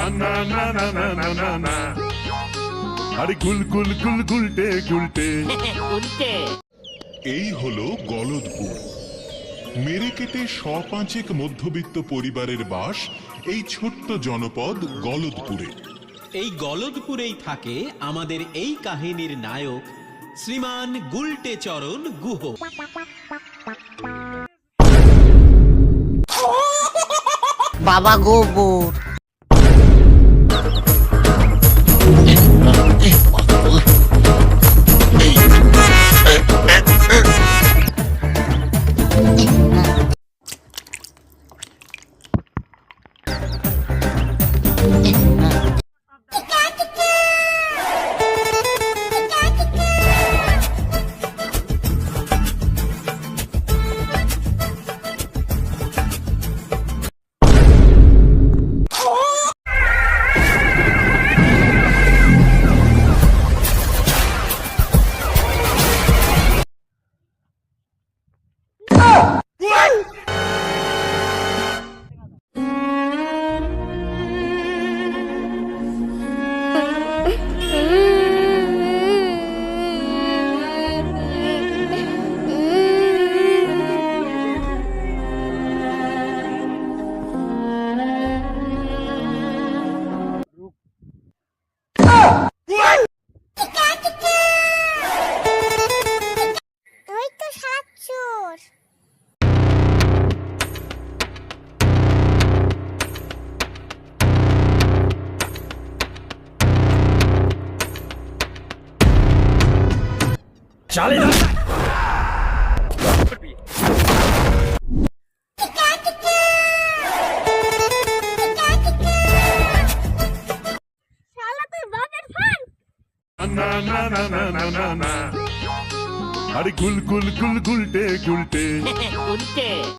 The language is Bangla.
না না না না না না না আরে গুল গুল গুল গুলটে গুলটে উল্টে। এই হলো গলদপুর। মেরে কেটে শ৫ মধ্যবিত্ত পরিবারের বাস এই ছোট্ট জনপদ গলদপুরে। এই গলদপুরেই থাকে আমাদের এই কাহিনীর নায়ক শ্রীমান গুলটে চরণ গুহ। বাবা গোবর। চালে না না না না না না না না আরে গুল গুল গুল গুলটে গুলটে উল্টে।